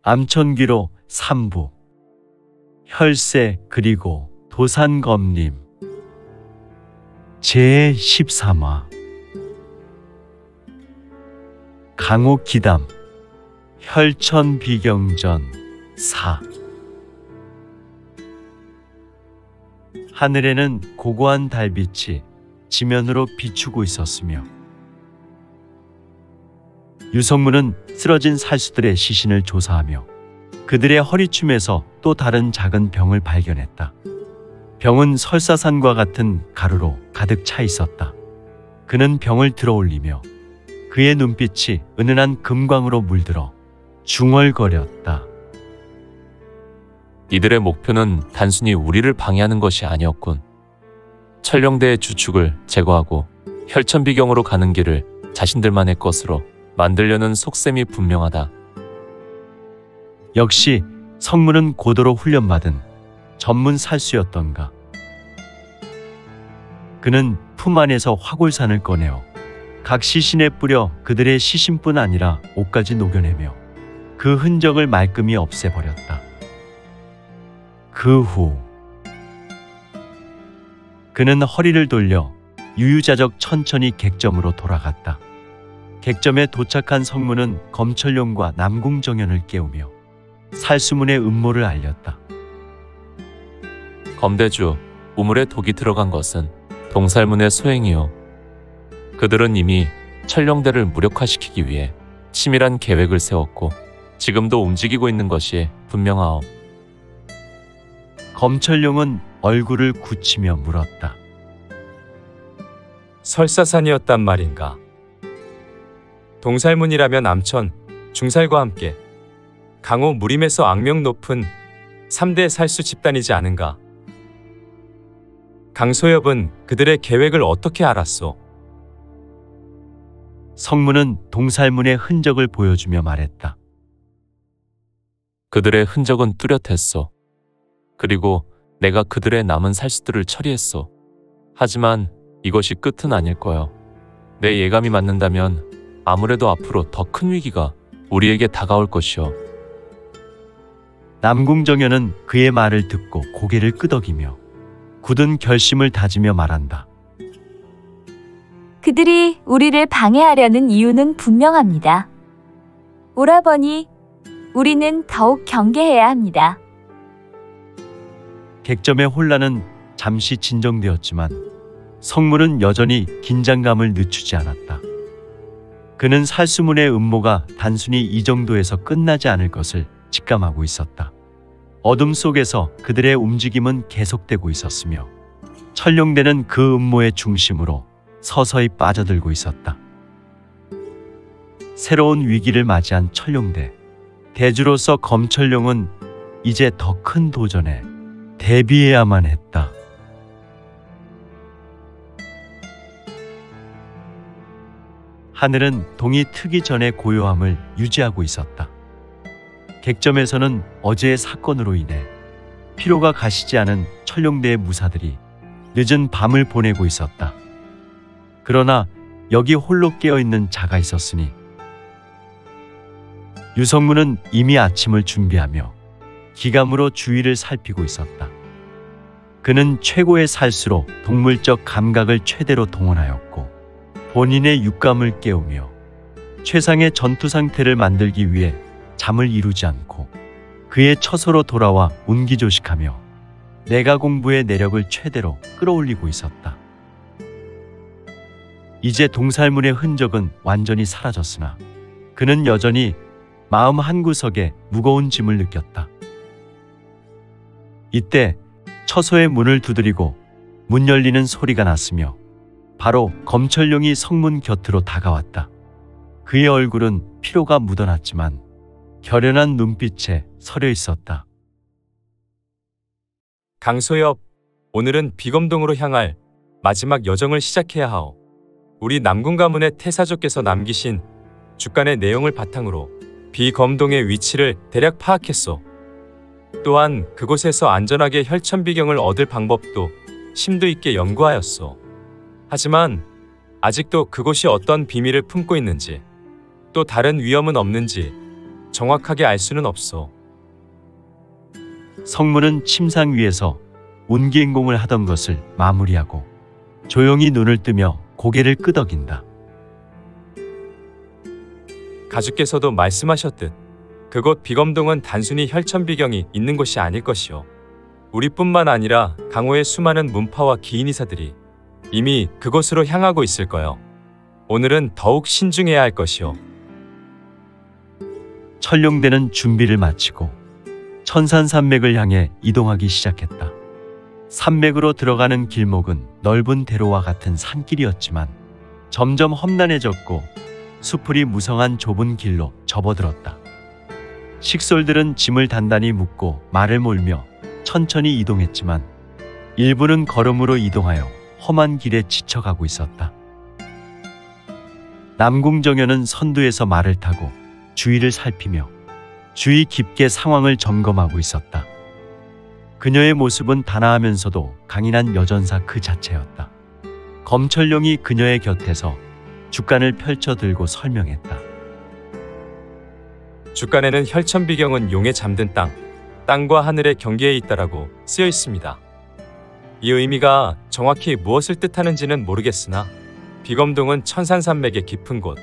암천귀로 삼부, 혈세 그리고 도산검림 제13화 강옥기담 혈천비경전 4. 하늘에는 고고한 달빛이 지면으로 비추고 있었으며 유성문은 쓰러진 살수들의 시신을 조사하며 그들의 허리춤에서 또 다른 작은 병을 발견했다. 병은 설사산과 같은 가루로 가득 차 있었다. 그는 병을 들어올리며 그의 눈빛이 은은한 금광으로 물들어 중얼거렸다. 이들의 목표는 단순히 우리를 방해하는 것이 아니었군. 천령대의 주축을 제거하고 혈천비경으로 가는 길을 자신들만의 것으로 만들려는 속셈이 분명하다. 역시 성문은 고도로 훈련받은 전문 살수였던가. 그는 품 안에서 화골산을 꺼내어 각 시신에 뿌려 그들의 시신뿐 아니라 옷까지 녹여내며 그 흔적을 말끔히 없애버렸다. 그 후 그는 허리를 돌려 유유자적 천천히 객점으로 돌아갔다. 객점에 도착한 성문은 검철룡과 남궁정연을 깨우며 살수문의 음모를 알렸다. 검대주, 우물에 독이 들어간 것은 동살문의 소행이요. 그들은 이미 천령대를 무력화시키기 위해 치밀한 계획을 세웠고 지금도 움직이고 있는 것이 분명하오. 검철룡은 얼굴을 굳히며 물었다. 설사산이었단 말인가? 동살문이라면 암천, 중살과 함께 강호 무림에서 악명 높은 3대 살수 집단이지 않은가? 강소엽은 그들의 계획을 어떻게 알았소? 성문은 동살문의 흔적을 보여주며 말했다. 그들의 흔적은 뚜렷했소. 그리고 내가 그들의 남은 살수들을 처리했소. 하지만 이것이 끝은 아닐 거요. 내 예감이 맞는다면 아무래도 앞으로 더 큰 위기가 우리에게 다가올 것이오. 남궁정연은 그의 말을 듣고 고개를 끄덕이며 굳은 결심을 다지며 말한다. 그들이 우리를 방해하려는 이유는 분명합니다. 오라버니, 우리는 더욱 경계해야 합니다. 객점의 혼란은 잠시 진정되었지만 성문은 여전히 긴장감을 늦추지 않았다. 그는 살수문의 음모가 단순히 이 정도에서 끝나지 않을 것을 직감하고 있었다. 어둠 속에서 그들의 움직임은 계속되고 있었으며 천령대는 그 음모의 중심으로 서서히 빠져들고 있었다. 새로운 위기를 맞이한 천령대. 대주로서 검철룡은 이제 더 큰 도전에 대비해야만 했다. 하늘은 동이 트기 전의 고요함을 유지하고 있었다. 객점에서는 어제의 사건으로 인해 피로가 가시지 않은 천령대의 무사들이 늦은 밤을 보내고 있었다. 그러나 여기 홀로 깨어있는 자가 있었으니 유성문은 이미 아침을 준비하며 기감으로 주위를 살피고 있었다. 그는 최고의 살수로 동물적 감각을 최대로 동원하였고 본인의 육감을 깨우며 최상의 전투 상태를 만들기 위해 잠을 이루지 않고 그의 처소로 돌아와 운기조식하며 내가 공부의 내력을 최대로 끌어올리고 있었다. 이제 동살문의 흔적은 완전히 사라졌으나 그는 여전히 마음 한구석에 무거운 짐을 느꼈다. 이때 처소의 문을 두드리고 문 열리는 소리가 났으며 바로 검철룡이 성문 곁으로 다가왔다. 그의 얼굴은 피로가 묻어났지만 결연한 눈빛에 서려 있었다. 강소엽, 오늘은 비검동으로 향할 마지막 여정을 시작해야 하오. 우리 남궁 가문의 태사조께서 남기신 주간의 내용을 바탕으로 비검동의 위치를 대략 파악했소. 또한 그곳에서 안전하게 혈천비경을 얻을 방법도 심도 있게 연구하였소. 하지만 아직도 그곳이 어떤 비밀을 품고 있는지, 또 다른 위험은 없는지 정확하게 알 수는 없소. 성문은 침상 위에서 운기행공을 하던 것을 마무리하고 조용히 눈을 뜨며 고개를 끄덕인다. 가주께서도 말씀하셨듯 그곳 비검동은 단순히 혈천비경이 있는 곳이 아닐 것이오. 우리뿐만 아니라 강호의 수많은 문파와 기인이사들이 이미 그곳으로 향하고 있을 거요. 오늘은 더욱 신중해야 할 것이오. 천룡대는 준비를 마치고 천산산맥을 향해 이동하기 시작했다. 산맥으로 들어가는 길목은 넓은 대로와 같은 산길이었지만 점점 험난해졌고 수풀이 무성한 좁은 길로 접어들었다. 식솔들은 짐을 단단히 묶고 말을 몰며 천천히 이동했지만 일부는 걸음으로 이동하여 험한 길에 지쳐가고 있었다. 남궁정연은 선두에서 말을 타고 주위를 살피며 주의 깊게 상황을 점검하고 있었다. 그녀의 모습은 단아하면서도 강인한 여전사 그 자체였다. 검철룡이 그녀의 곁에서 죽간을 펼쳐 들고 설명했다. 죽간에는 혈천비경은 용에 잠든 땅과 하늘의 경계에 있다라고 쓰여 있습니다. 이 의미가 정확히 무엇을 뜻하는지는 모르겠으나 비검동은 천산산맥의 깊은 곳,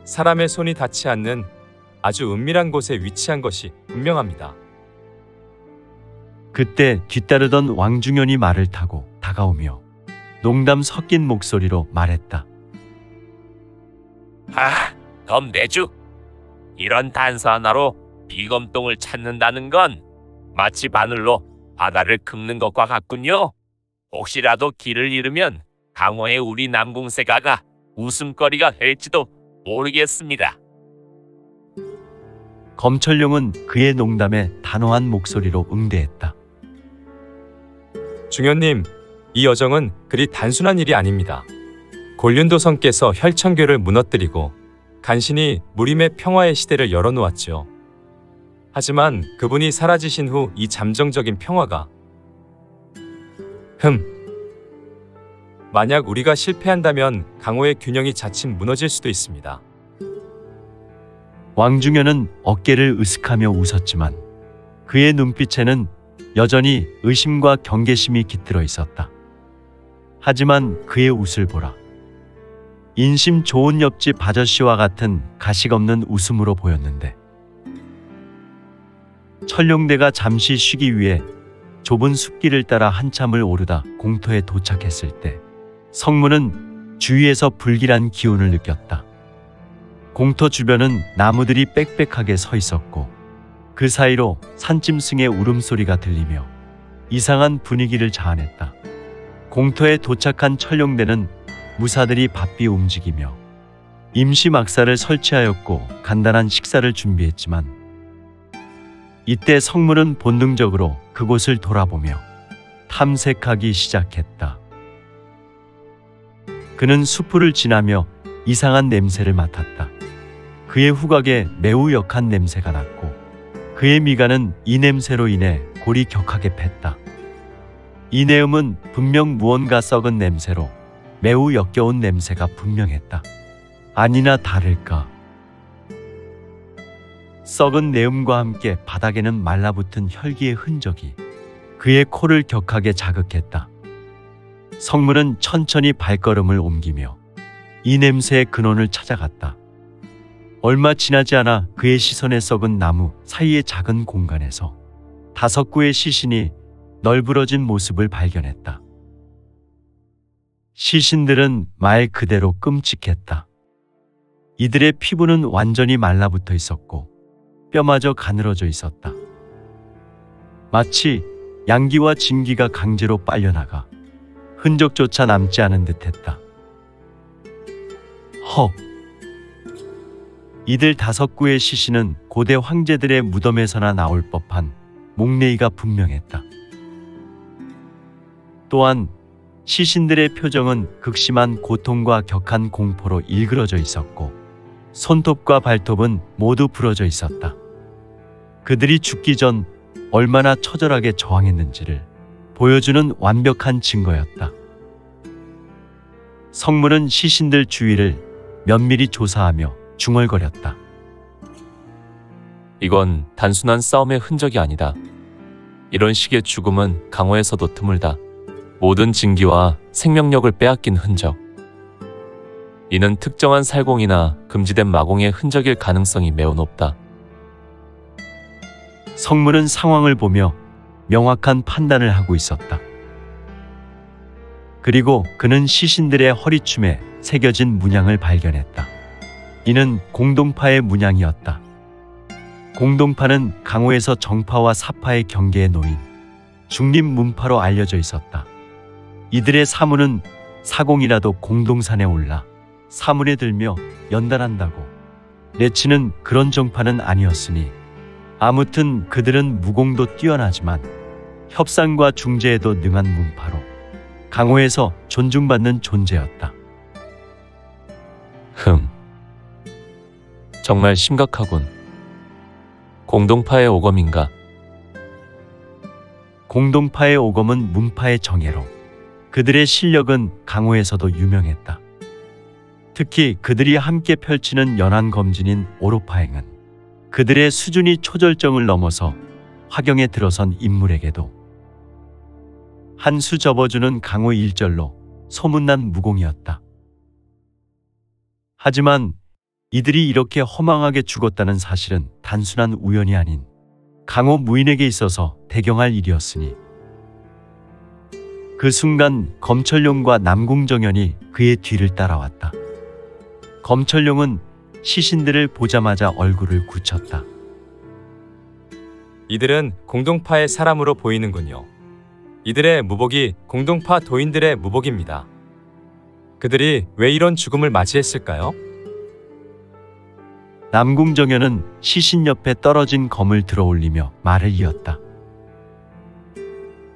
사람의 손이 닿지 않는 아주 은밀한 곳에 위치한 것이 분명합니다. 그때 뒤따르던 왕중현이 말을 타고 다가오며 농담 섞인 목소리로 말했다. 검대주, 이런 단서 하나로 비검동을 찾는다는 건 마치 바늘로 바다를 긁는 것과 같군요. 혹시라도 길을 잃으면 강호의 우리 남궁세가가 웃음거리가 될지도 모르겠습니다. 검철룡은 그의 농담에 단호한 목소리로 응대했다. 중현님, 이 여정은 그리 단순한 일이 아닙니다. 곤륜도성께서 혈천교를 무너뜨리고 간신히 무림의 평화의 시대를 열어놓았죠. 하지만 그분이 사라지신 후 이 잠정적인 평화가 만약 우리가 실패한다면 강호의 균형이 자칫 무너질 수도 있습니다. 왕중현은 어깨를 으쓱하며 웃었지만 그의 눈빛에는 여전히 의심과 경계심이 깃들어 있었다. 하지만 그의 웃을 보라. 인심 좋은 옆집 아저씨와 같은 가식 없는 웃음으로 보였는데 천룡대가 잠시 쉬기 위해 좁은 숲길을 따라 한참을 오르다 공터에 도착했을 때 성문은 주위에서 불길한 기운을 느꼈다. 공터 주변은 나무들이 빽빽하게 서 있었고 그 사이로 산짐승의 울음소리가 들리며 이상한 분위기를 자아냈다. 공터에 도착한 천룡대는 무사들이 바삐 움직이며 임시 막사를 설치하였고 간단한 식사를 준비했지만 이때 성문은 본능적으로 그곳을 돌아보며 탐색하기 시작했다. 그는 수풀을 지나며 이상한 냄새를 맡았다. 그의 후각에 매우 역한 냄새가 났고 그의 미간은 이 냄새로 인해 골이 격하게 팼다. 이 내음은 분명 무언가 썩은 냄새로 매우 역겨운 냄새가 분명했다. 아니나 다를까. 썩은 내음과 함께 바닥에는 말라붙은 혈기의 흔적이 그의 코를 격하게 자극했다. 성문은 천천히 발걸음을 옮기며 이 냄새의 근원을 찾아갔다. 얼마 지나지 않아 그의 시선에 썩은 나무 사이의 작은 공간에서 5구의 시신이 널브러진 모습을 발견했다. 시신들은 말 그대로 끔찍했다. 이들의 피부는 완전히 말라붙어 있었고 뼈마저 가늘어져 있었다. 마치 양기와 진기가 강제로 빨려나가 흔적조차 남지 않은 듯했다. 헉! 이들 5구의 시신은 고대 황제들의 무덤에서나 나올 법한 목레이가 분명했다. 또한 시신들의 표정은 극심한 고통과 격한 공포로 일그러져 있었고 손톱과 발톱은 모두 부러져 있었다. 그들이 죽기 전 얼마나 처절하게 저항했는지를 보여주는 완벽한 증거였다. 성문은 시신들 주위를 면밀히 조사하며 중얼거렸다. 이건 단순한 싸움의 흔적이 아니다. 이런 식의 죽음은 강호에서도 드물다. 모든 진기와 생명력을 빼앗긴 흔적. 이는 특정한 살공이나 금지된 마공의 흔적일 가능성이 매우 높다. 성문은 상황을 보며 명확한 판단을 하고 있었다. 그리고 그는 시신들의 허리춤에 새겨진 문양을 발견했다. 이는 공동파의 문양이었다. 공동파는 강호에서 정파와 사파의 경계에 놓인 중립 문파로 알려져 있었다. 이들의 사문은 사공이라도 공동산에 올라 사문에 들며 연단한다고. 레치는 그런 정파는 아니었으니 아무튼 그들은 무공도 뛰어나지만 협상과 중재에도 능한 문파로 강호에서 존중받는 존재였다. 정말 심각하군. 공동파의 오검인가? 공동파의 오검은 문파의 정예로 그들의 실력은 강호에서도 유명했다. 특히 그들이 함께 펼치는 연안 검진인 오로파행은 그들의 수준이 초절정을 넘어서 화경에 들어선 인물에게도 한 수 접어주는 강호 일절로 소문난 무공이었다. 하지만 이들이 이렇게 허망하게 죽었다는 사실은 단순한 우연이 아닌 강호 무인에게 있어서 대경할 일이었으니 그 순간 검철룡과 남궁정연이 그의 뒤를 따라왔다. 검철룡은 시신들을 보자마자 얼굴을 굳혔다. 이들은 공동파의 사람으로 보이는군요. 이들의 무복이 공동파 도인들의 무복입니다. 그들이 왜 이런 죽음을 맞이했을까요? 남궁정연은 시신 옆에 떨어진 검을 들어올리며 말을 이었다.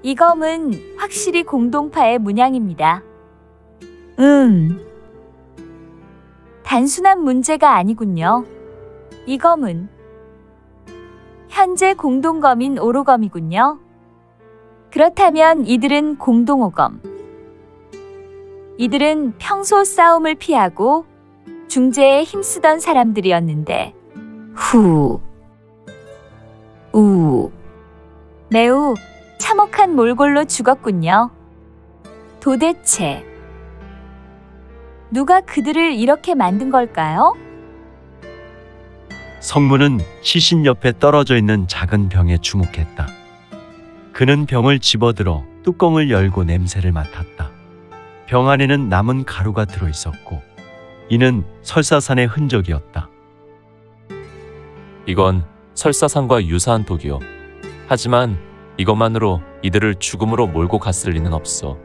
이 검은 확실히 공동파의 문양입니다. 단순한 문제가 아니군요. 이 검은 현재 공동검인 오로검이군요. 그렇다면 이들은 공동오검. 이들은 평소 싸움을 피하고 중재에 힘쓰던 사람들이었는데 매우 참혹한 몰골로 죽었군요. 도대체 누가 그들을 이렇게 만든 걸까요? 성문은 시신 옆에 떨어져 있는 작은 병에 주목했다. 그는 병을 집어들어 뚜껑을 열고 냄새를 맡았다. 병 안에는 남은 가루가 들어있었고 이는 설사산의 흔적이었다. 이건 설사산과 유사한 독이요. 하지만 이것만으로 이들을 죽음으로 몰고 갔을 리는 없어.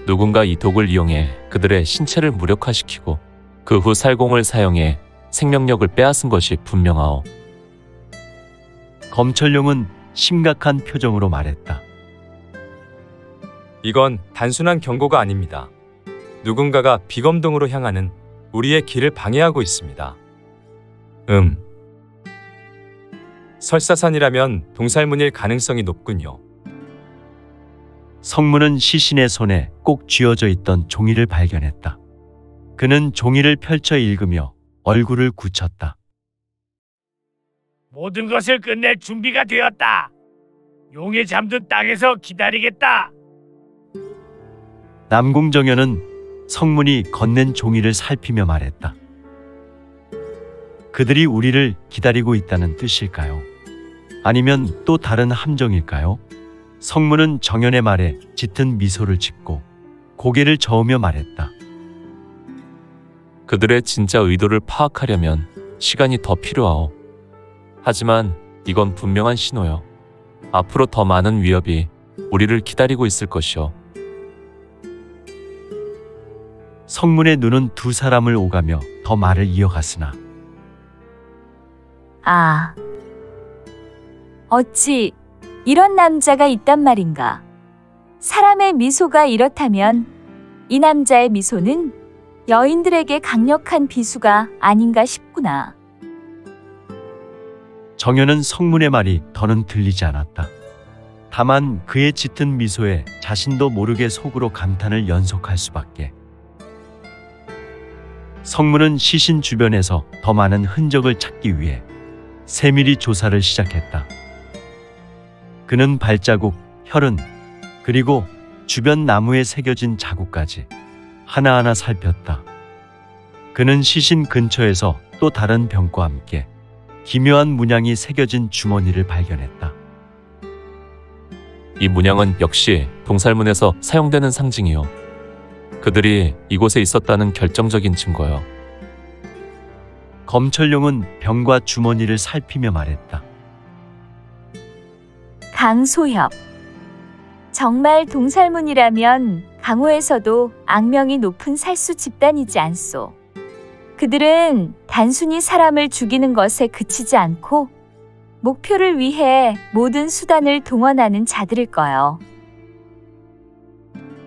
누군가 이 독을 이용해 그들의 신체를 무력화시키고 그 후 살공을 사용해 생명력을 빼앗은 것이 분명하오. 검철룡은 심각한 표정으로 말했다. 이건 단순한 경고가 아닙니다. 누군가가 비검동으로 향하는 우리의 길을 방해하고 있습니다. 설사산이라면 동살문일 가능성이 높군요. 성문은 시신의 손에 꼭 쥐어져 있던 종이를 발견했다. 그는 종이를 펼쳐 읽으며 얼굴을 굳혔다. 모든 것을 끝낼 준비가 되었다. 용에 잠든 땅에서 기다리겠다. 남궁정연은 성문이 건넨 종이를 살피며 말했다. 그들이 우리를 기다리고 있다는 뜻일까요? 아니면 또 다른 함정일까요? 성문은 정연의 말에 짙은 미소를 짓고 고개를 저으며 말했다. 그들의 진짜 의도를 파악하려면 시간이 더 필요하오. 하지만 이건 분명한 신호요. 앞으로 더 많은 위협이 우리를 기다리고 있을 것이오. 성문의 눈은 두 사람을 오가며 더 말을 이어갔으나 어찌 이런 남자가 있단 말인가? 사람의 미소가 이렇다면 이 남자의 미소는 여인들에게 강력한 비수가 아닌가 싶구나. 정연은 성문의 말이 더는 들리지 않았다. 다만 그의 짙은 미소에 자신도 모르게 속으로 감탄을 연속할 수밖에. 성문은 시신 주변에서 더 많은 흔적을 찾기 위해 세밀히 조사를 시작했다. 그는 발자국, 혈흔, 그리고 주변 나무에 새겨진 자국까지 하나하나 살폈다. 그는 시신 근처에서 또 다른 병과 함께 기묘한 문양이 새겨진 주머니를 발견했다. 이 문양은 역시 동살문에서 사용되는 상징이요. 그들이 이곳에 있었다는 결정적인 증거요. 검철룡은 병과 주머니를 살피며 말했다. 강소협. 정말 동살문이라면 강호에서도 악명이 높은 살수 집단이지 않소. 그들은 단순히 사람을 죽이는 것에 그치지 않고 목표를 위해 모든 수단을 동원하는 자들일 거요.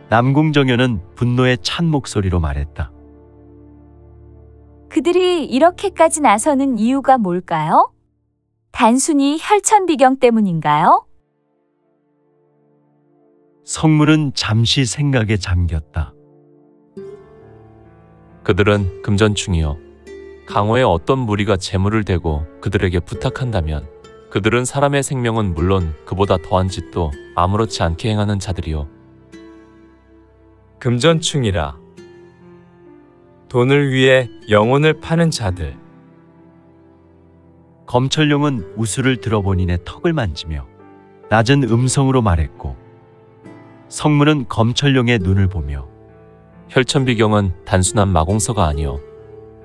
남궁정연은 분노에 찬 목소리로 말했다. 그들이 이렇게까지 나서는 이유가 뭘까요? 단순히 혈천비경 때문인가요? 성물은 잠시 생각에 잠겼다. 그들은 금전충이요. 강호의 어떤 무리가 재물을 대고 그들에게 부탁한다면 그들은 사람의 생명은 물론 그보다 더한 짓도 아무렇지 않게 행하는 자들이요. 금전충이라. 돈을 위해 영혼을 파는 자들. 검철룡은 우수를 들어보니네 턱을 만지며 낮은 음성으로 말했고, 성문은 검철룡의 눈을 보며 혈천비경은 단순한 마공서가 아니요.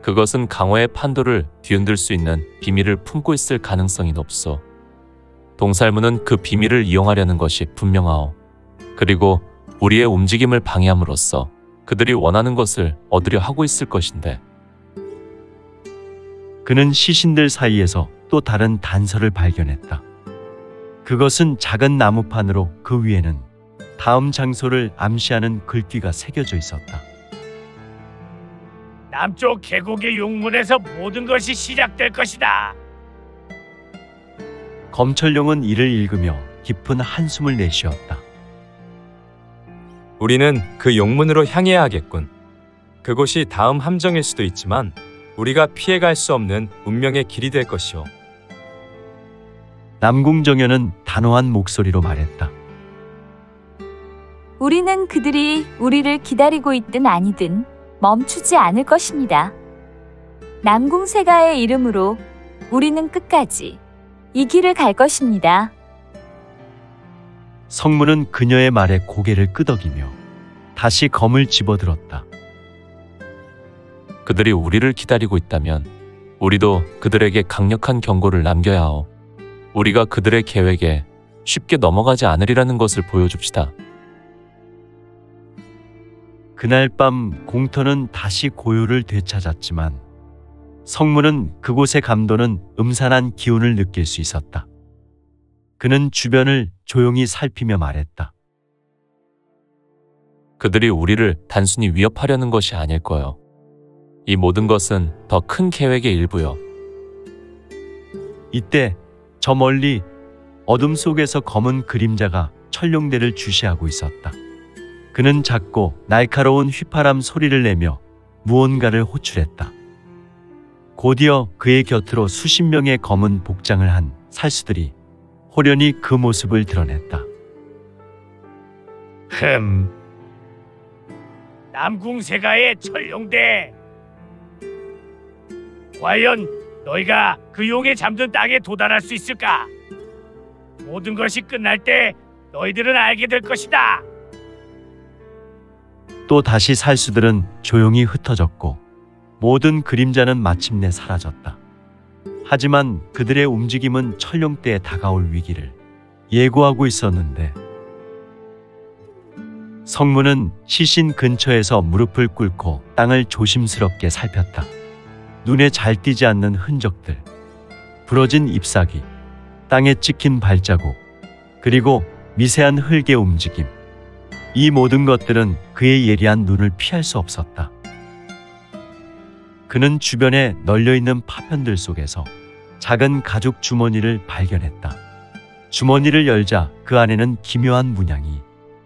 그것은 강호의 판도를 뒤흔들 수 있는 비밀을 품고 있을 가능성이 높소. 동살문은 그 비밀을 이용하려는 것이 분명하오. 그리고 우리의 움직임을 방해함으로써 그들이 원하는 것을 얻으려 하고 있을 것인데. 그는 시신들 사이에서 또 다른 단서를 발견했다. 그것은 작은 나무판으로 그 위에는 다음 장소를 암시하는 글귀가 새겨져 있었다. 남쪽 계곡의 용문에서 모든 것이 시작될 것이다. 검철룡은 이를 읽으며 깊은 한숨을 내쉬었다. 우리는 그 용문으로 향해야 하겠군. 그곳이 다음 함정일 수도 있지만 우리가 피해갈 수 없는 운명의 길이 될 것이오. 남궁정연은 단호한 목소리로 말했다. 우리는 그들이 우리를 기다리고 있든 아니든 멈추지 않을 것입니다. 남궁세가의 이름으로 우리는 끝까지 이 길을 갈 것입니다. 성문은 그녀의 말에 고개를 끄덕이며 다시 검을 집어들었다. 그들이 우리를 기다리고 있다면 우리도 그들에게 강력한 경고를 남겨야 하오. 우리가 그들의 계획에 쉽게 넘어가지 않으리라는 것을 보여줍시다. 그날 밤 공터는 다시 고요를 되찾았지만 성문은 그곳의 감도는 음산한 기운을 느낄 수 있었다. 그는 주변을 조용히 살피며 말했다. 그들이 우리를 단순히 위협하려는 것이 아닐 거요. 이 모든 것은 더 큰 계획의 일부요. 이때 저 멀리 어둠 속에서 검은 그림자가 철룡대를 주시하고 있었다. 그는 작고 날카로운 휘파람 소리를 내며 무언가를 호출했다. 곧이어 그의 곁으로 수십 명의 검은 복장을 한 살수들이 호련히 그 모습을 드러냈다. 남궁세가의 철룡대. 과연 너희가 그 용에 잠든 땅에 도달할 수 있을까? 모든 것이 끝날 때 너희들은 알게 될 것이다. 또 다시 살수들은 조용히 흩어졌고 모든 그림자는 마침내 사라졌다. 하지만 그들의 움직임은 철룡대에 다가올 위기를 예고하고 있었는데, 성문은 시신 근처에서 무릎을 꿇고 땅을 조심스럽게 살폈다. 눈에 잘 띄지 않는 흔적들, 부러진 잎사귀, 땅에 찍힌 발자국, 그리고 미세한 흙의 움직임. 이 모든 것들은 그의 예리한 눈을 피할 수 없었다. 그는 주변에 널려있는 파편들 속에서 작은 가죽 주머니를 발견했다. 주머니를 열자 그 안에는 기묘한 문양이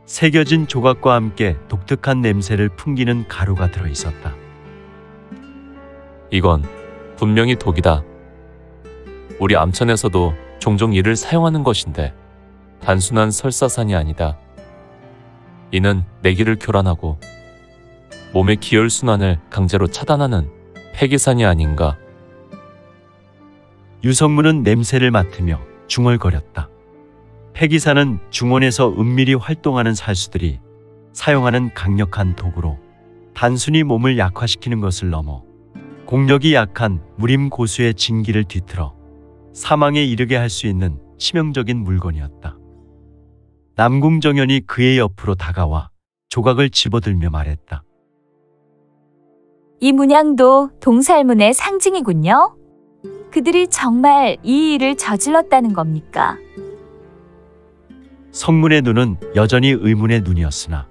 새겨진 조각과 함께 독특한 냄새를 풍기는 가루가 들어있었다. 이건 분명히 독이다. 우리 암천에서도 종종 이를 사용하는 것인데 단순한 설사산이 아니다. 이는 내기를 교란하고 몸의 기혈순환을 강제로 차단하는 폐기산이 아닌가. 유성문은 냄새를 맡으며 중얼거렸다. 폐기산은 중원에서 은밀히 활동하는 살수들이 사용하는 강력한 도구로 단순히 몸을 약화시키는 것을 넘어 공력이 약한 무림 고수의 진기를 뒤틀어 사망에 이르게 할 수 있는 치명적인 물건이었다. 남궁정연이 그의 옆으로 다가와 조각을 집어들며 말했다. 이 문양도 동살문의 상징이군요. 그들이 정말 이 일을 저질렀다는 겁니까? 성문의 눈은 여전히 의문의 눈이었으나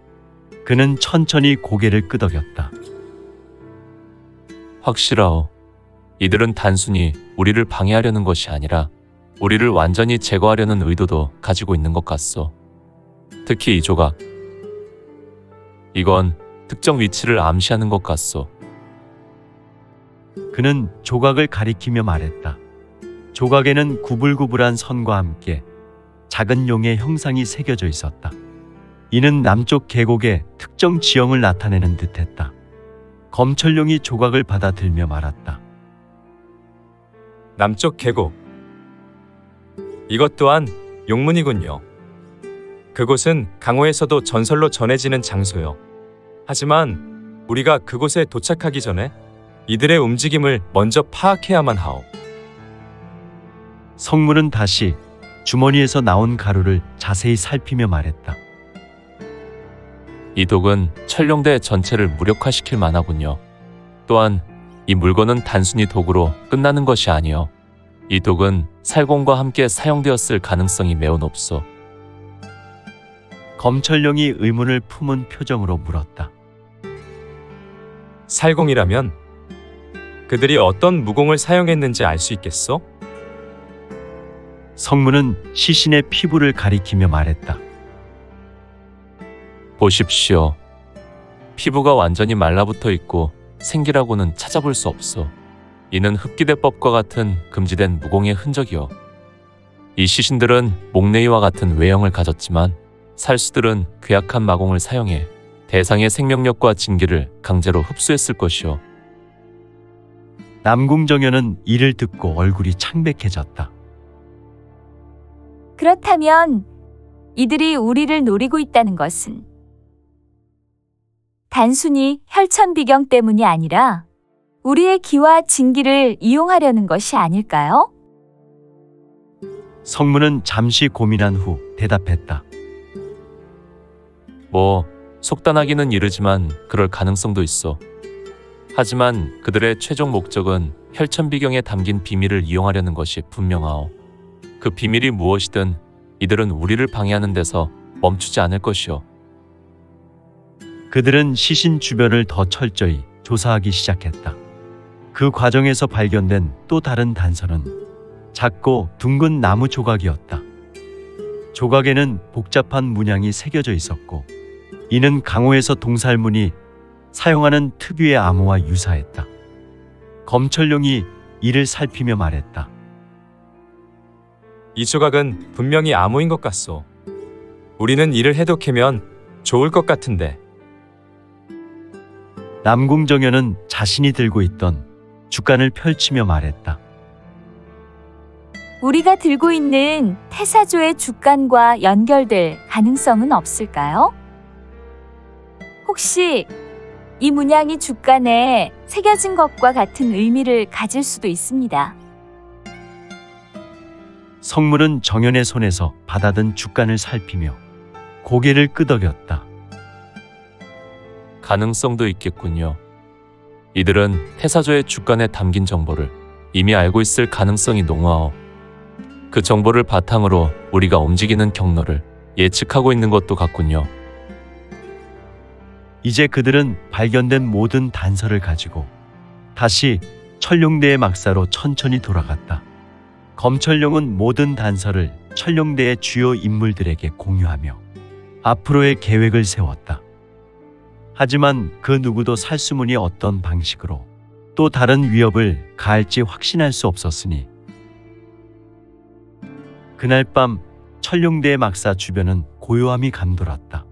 그는 천천히 고개를 끄덕였다. 확실하오. 이들은 단순히 우리를 방해하려는 것이 아니라 우리를 완전히 제거하려는 의도도 가지고 있는 것 같소. 특히 이 조각. 이건 특정 위치를 암시하는 것 같소. 그는 조각을 가리키며 말했다. 조각에는 구불구불한 선과 함께 작은 용의 형상이 새겨져 있었다. 이는 남쪽 계곡의 특정 지형을 나타내는 듯했다. 검철룡이 조각을 받아들며 말았다. 남쪽 계곡. 이것 또한 용문이군요. 그곳은 강호에서도 전설로 전해지는 장소요. 하지만 우리가 그곳에 도착하기 전에 이들의 움직임을 먼저 파악해야만 하오. 성문은 다시 주머니에서 나온 가루를 자세히 살피며 말했다. 이 독은 천룡대 전체를 무력화시킬 만하군요. 또한 이 물건은 단순히 독으로 끝나는 것이 아니요. 이 독은 살공과 함께 사용되었을 가능성이 매우 높소. 검철룡이 의문을 품은 표정으로 물었다. 살공이라면 그들이 어떤 무공을 사용했는지 알 수 있겠소? 성문은 시신의 피부를 가리키며 말했다. 보십시오. 피부가 완전히 말라붙어 있고 생기라고는 찾아볼 수 없소. 이는 흡기대법과 같은 금지된 무공의 흔적이요. 이 시신들은 목내이와 같은 외형을 가졌지만 살수들은 괴악한 마공을 사용해 대상의 생명력과 진기를 강제로 흡수했을 것이요. 남궁정연은 이를 듣고 얼굴이 창백해졌다. 그렇다면 이들이 우리를 노리고 있다는 것은 단순히 혈천비경 때문이 아니라 우리의 기와 진기를 이용하려는 것이 아닐까요? 성문은 잠시 고민한 후 대답했다. 속단하기는 이르지만 그럴 가능성도 있어. 하지만 그들의 최종 목적은 혈천비경에 담긴 비밀을 이용하려는 것이 분명하오. 그 비밀이 무엇이든 이들은 우리를 방해하는 데서 멈추지 않을 것이오. 그들은 시신 주변을 더 철저히 조사하기 시작했다. 그 과정에서 발견된 또 다른 단서는 작고 둥근 나무 조각이었다. 조각에는 복잡한 문양이 새겨져 있었고 이는 강호에서 동살문이 사용하는 특유의 암호와 유사했다. 검철룡이 이를 살피며 말했다. 이 조각은 분명히 암호인 것 같소. 우리는 이를 해독하면 좋을 것 같은데. 남궁정연은 자신이 들고 있던 주간을 펼치며 말했다. 우리가 들고 있는 태사조의 주간과 연결될 가능성은 없을까요? 혹시 이 문양이 주간에 새겨진 것과 같은 의미를 가질 수도 있습니다. 성문은 정연의 손에서 받아든 주간을 살피며 고개를 끄덕였다. 가능성도 있겠군요. 이들은 태사조의 주간에 담긴 정보를 이미 알고 있을 가능성이 농후하오. 그 정보를 바탕으로 우리가 움직이는 경로를 예측하고 있는 것도 같군요. 이제 그들은 발견된 모든 단서를 가지고 다시 천룡대의 막사로 천천히 돌아갔다. 검철룡은 모든 단서를 천룡대의 주요 인물들에게 공유하며 앞으로의 계획을 세웠다. 하지만 그 누구도 살수문이 어떤 방식으로 또 다른 위협을 가할지 확신할 수 없었으니 그날 밤 천룡대의 막사 주변은 고요함이 감돌았다.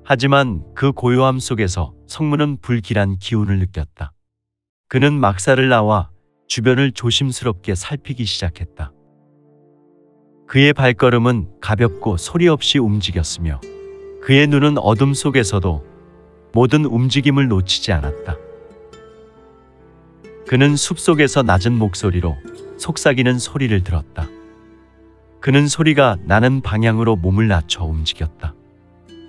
하지만 그 고요함 속에서 성문은 불길한 기운을 느꼈다. 그는 막사를 나와 주변을 조심스럽게 살피기 시작했다. 그의 발걸음은 가볍고 소리 없이 움직였으며 그의 눈은 어둠 속에서도 모든 움직임을 놓치지 않았다. 그는 숲속에서 낮은 목소리로 속삭이는 소리를 들었다. 그는 소리가 나는 방향으로 몸을 낮춰 움직였다.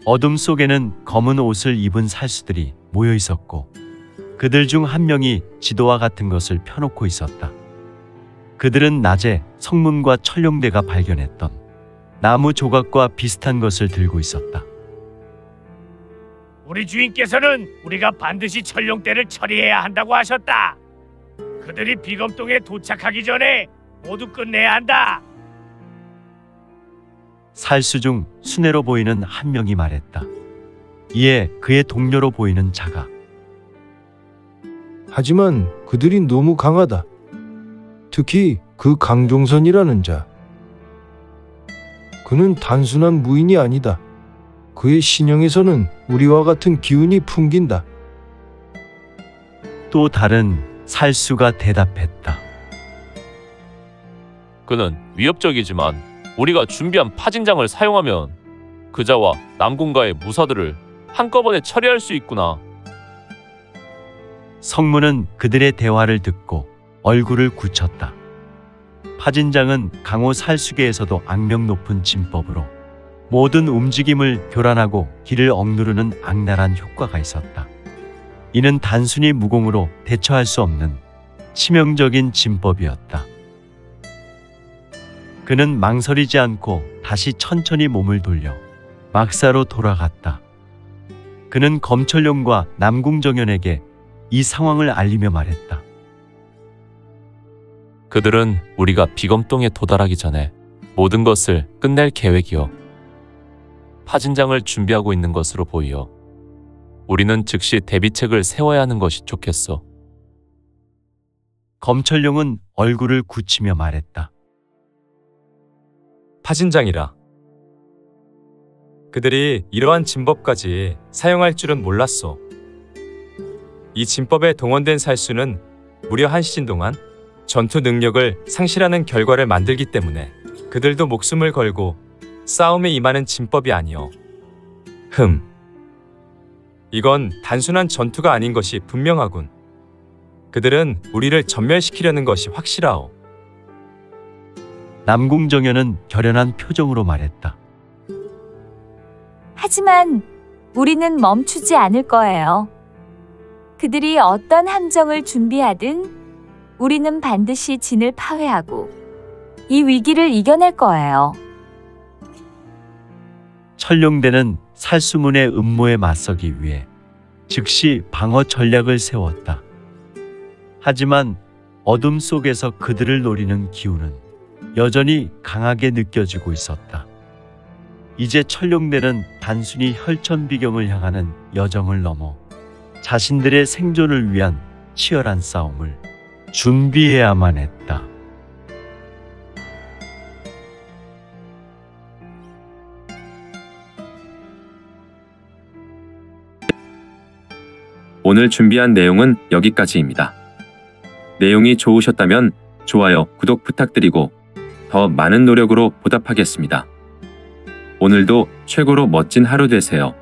어둠 속에는 검은 옷을 입은 살수들이 모여 있었고 그들 중 한 명이 지도와 같은 것을 펴놓고 있었다. 그들은 낮에 성문과 천룡대가 발견했던 나무 조각과 비슷한 것을 들고 있었다. 우리 주인께서는 우리가 반드시 천룡대를 처리해야 한다고 하셨다. 그들이 비검동에 도착하기 전에 모두 끝내야 한다. 살수 중 수뇌로 보이는 한 명이 말했다. 이에 그의 동료로 보이는 자가 하지만 그들이 너무 강하다. 특히 그 강종선이라는 자. 그는 단순한 무인이 아니다. 그의 신형에서는 우리와 같은 기운이 풍긴다. 또 다른 살수가 대답했다. 그는 위협적이지만 우리가 준비한 파진장을 사용하면 그자와 남궁가의 무사들을 한꺼번에 처리할 수 있구나. 성문은 그들의 대화를 듣고 얼굴을 굳혔다. 파진장은 강호 살수계에서도 악명 높은 진법으로 모든 움직임을 교란하고 길을 억누르는 악랄한 효과가 있었다. 이는 단순히 무공으로 대처할 수 없는 치명적인 진법이었다. 그는 망설이지 않고 다시 천천히 몸을 돌려 막사로 돌아갔다. 그는 검철룡과 남궁정연에게 이 상황을 알리며 말했다. 그들은 우리가 비검동에 도달하기 전에 모든 것을 끝낼 계획이요. 파진장을 준비하고 있는 것으로 보이어 우리는 즉시 대비책을 세워야 하는 것이 좋겠어. 검철룡은 얼굴을 굳히며 말했다. 파진장이라. 그들이 이러한 진법까지 사용할 줄은 몰랐소. 이 진법에 동원된 살수는 무려 한 시즌 동안 전투 능력을 상실하는 결과를 만들기 때문에 그들도 목숨을 걸고 싸움에 임하는 진법이 아니오. 이건 단순한 전투가 아닌 것이 분명하군. 그들은 우리를 전멸시키려는 것이 확실하오. 남궁정연은 결연한 표정으로 말했다. 하지만 우리는 멈추지 않을 거예요. 그들이 어떤 함정을 준비하든 우리는 반드시 진을 파회하고 이 위기를 이겨낼 거예요. 천룡대는 살수문의 음모에 맞서기 위해 즉시 방어 전략을 세웠다. 하지만 어둠 속에서 그들을 노리는 기운은 여전히 강하게 느껴지고 있었다. 이제 천룡대는 단순히 혈천비경을 향하는 여정을 넘어 자신들의 생존을 위한 치열한 싸움을 준비해야만 했다. 오늘 준비한 내용은 여기까지입니다. 내용이 좋으셨다면 좋아요, 구독 부탁드리고 더 많은 노력으로 보답하겠습니다. 오늘도 최고로 멋진 하루 되세요.